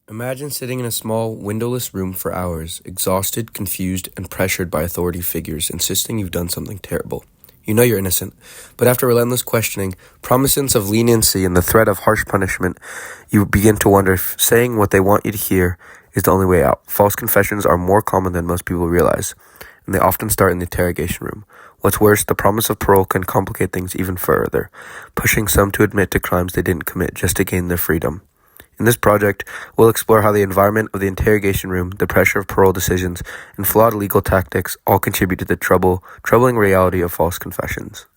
Imagine sitting in a small, windowless room for hours, exhausted, confused, and pressured by authority figures insisting you've done something terrible. You know you're innocent, but after relentless questioning, promises of leniency, and the threat of harsh punishment, you begin to wonder if saying what they want you to hear is the only way out. False confessions are more common than most people realize, and they often start in the interrogation room. What's worse, the promise of parole can complicate things even further, pushing some to admit to crimes they didn't commit just to gain their freedom. In this project, we'll explore how the environment of the interrogation room, the pressure of parole decisions, and flawed legal tactics all contribute to the troubling reality of false confessions.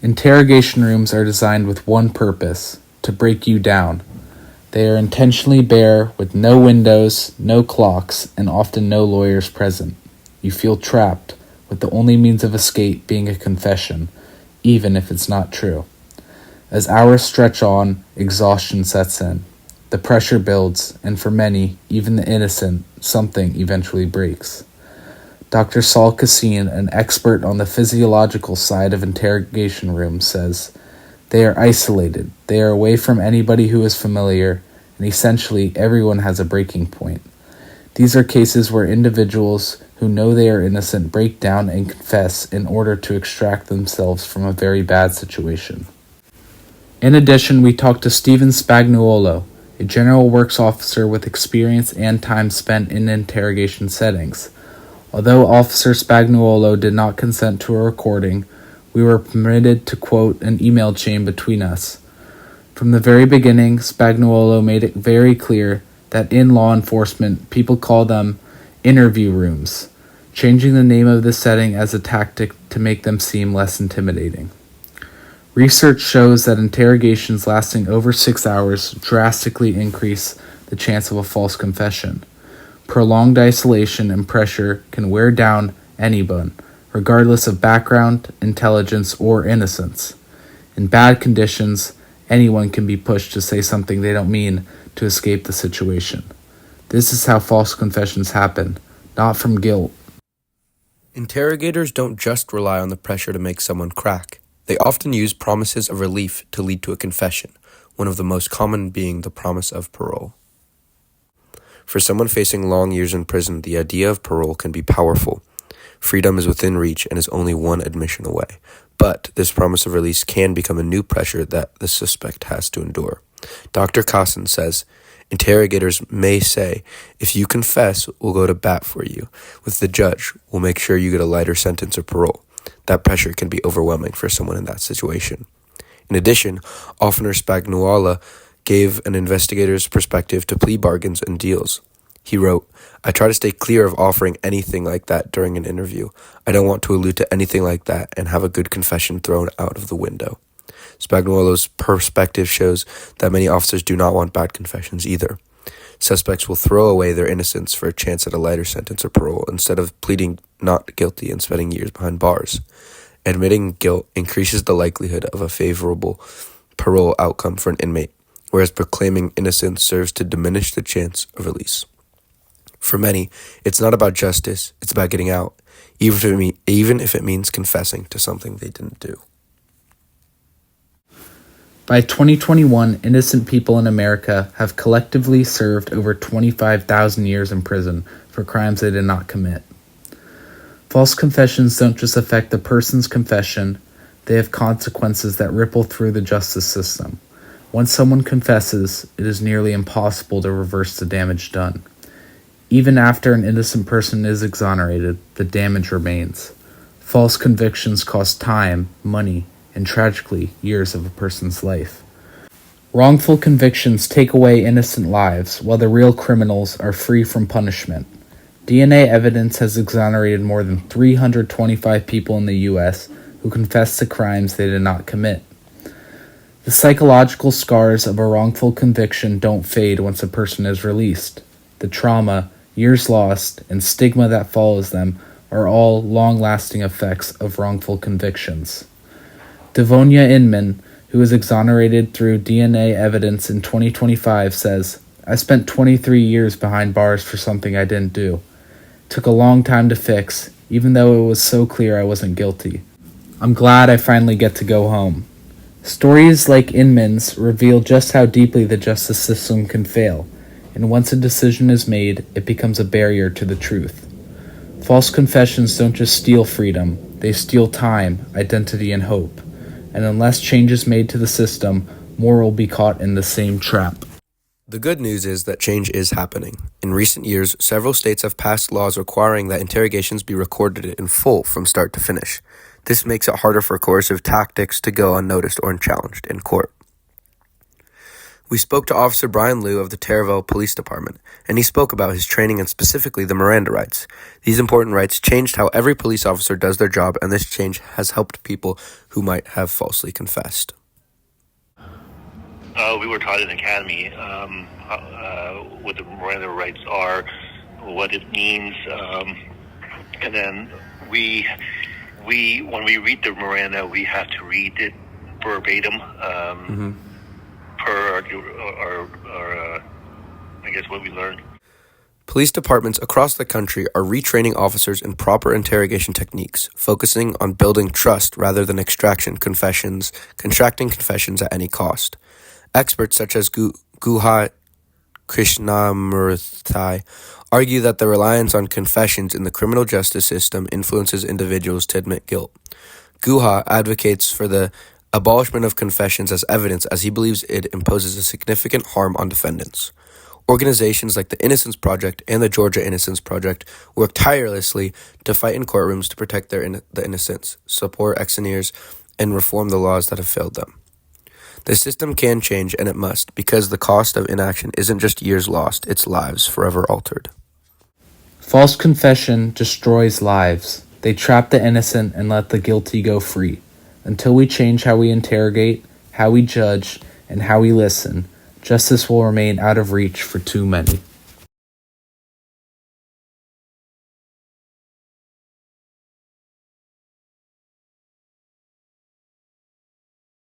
Interrogation rooms are designed with one purpose: to break you down. They are intentionally bare, with no windows, no clocks, and often no lawyers present. You feel trapped, with the only means of escape being a confession, even if it's not true. As hours stretch on, exhaustion sets in. The pressure builds, and for many, even the innocent, something eventually breaks. Dr. Saul Kassin, an expert on the physiological side of interrogation rooms, says, "They are isolated, they are away from anybody who is familiar, and essentially everyone has a breaking point. These are cases where individuals who know they are innocent break down and confess in order to extract themselves from a very bad situation." In addition, we talked to Stephen Spagnuolo, a general works officer with experience and time spent in interrogation settings. Although Officer Spagnuolo did not consent to a recording, we were permitted to quote an email chain between us. From the very beginning, Spagnuolo made it very clear that in law enforcement, people call them interview rooms, changing the name of the setting as a tactic to make them seem less intimidating. Research shows that interrogations lasting over 6 hours drastically increase the chance of a false confession. Prolonged isolation and pressure can wear down anyone, regardless of background, intelligence, or innocence. In bad conditions, anyone can be pushed to say something they don't mean to escape the situation. This is how false confessions happen, not from guilt. Interrogators don't just rely on the pressure to make someone crack. They often use promises of relief to lead to a confession, one of the most common being the promise of parole. For someone facing long years in prison, the idea of parole can be powerful. Freedom is within reach and is only one admission away. But this promise of release can become a new pressure that the suspect has to endure. Dr. Kassin says, interrogators may say, if you confess, we'll go to bat for you. With the judge, we'll make sure you get a lighter sentence or parole. That pressure can be overwhelming for someone in that situation. In addition, Officer Spagnuolo gave an investigator's perspective to plea bargains and deals. He wrote, "I try to stay clear of offering anything like that during an interview. I don't want to allude to anything like that and have a good confession thrown out of the window." Spagnuolo's perspective shows that many officers do not want bad confessions either. Suspects will throw away their innocence for a chance at a lighter sentence or parole instead of pleading not guilty and spending years behind bars. Admitting guilt increases the likelihood of a favorable parole outcome for an inmate, whereas proclaiming innocence serves to diminish the chance of release. For many, it's not about justice, it's about getting out, even if it means confessing to something they didn't do. By 2021, innocent people in America have collectively served over 25,000 years in prison for crimes they did not commit. False confessions don't just affect the person's confession, they have consequences that ripple through the justice system. Once someone confesses, it is nearly impossible to reverse the damage done. Even after an innocent person is exonerated, the damage remains. False convictions cost time, money, and tragically, years of a person's life. Wrongful convictions take away innocent lives, while the real criminals are free from punishment. DNA evidence has exonerated more than 325 people in the U.S. who confessed to crimes they did not commit. The psychological scars of a wrongful conviction don't fade once a person is released. The trauma, years lost, and stigma that follows them are all long-lasting effects of wrongful convictions. Devonia Inman, who was exonerated through DNA evidence in 2025, says, "I spent 23 years behind bars for something I didn't do. It took a long time to fix, even though it was so clear I wasn't guilty. I'm glad I finally get to go home." Stories like Inman's reveal just how deeply the justice system can fail. and once a decision is made, it becomes a barrier to the truth. False confessions don't just steal freedom, they steal time, identity, and hope. And unless change is made to the system, more will be caught in the same trap. The good news is that change is happening. In recent years, several states have passed laws requiring that interrogations be recorded in full from start to finish. This makes it harder for coercive tactics to go unnoticed or unchallenged in court. We spoke to Officer Brian Liu of the Taraville Police Department, and he spoke about his training and specifically the Miranda rights. These important rights changed how every police officer does their job, and this change has helped people who might have falsely confessed. We were taught in academy what the Miranda rights are, what it means, and then we when we read the Miranda, we have to read it verbatim per our I guess what we learned. Police departments across the country are retraining officers in proper interrogation techniques, focusing on building trust rather than extracting confessions at any cost. Experts such as Guha Krishnamurthy argue that the reliance on confessions in the criminal justice system influences individuals to admit guilt. Guha advocates for the abolishment of confessions as evidence as he believes it imposes a significant harm on defendants. Organizations like the Innocence Project and the Georgia Innocence Project work tirelessly to fight in courtrooms to protect the innocents, support ex-offenders, and reform the laws that have failed them. The system can change, and it must, because the cost of inaction isn't just years lost, it's lives forever altered. False confession destroys lives. They trap the innocent and let the guilty go free. Until we change how we interrogate, how we judge, and how we listen, justice will remain out of reach for too many.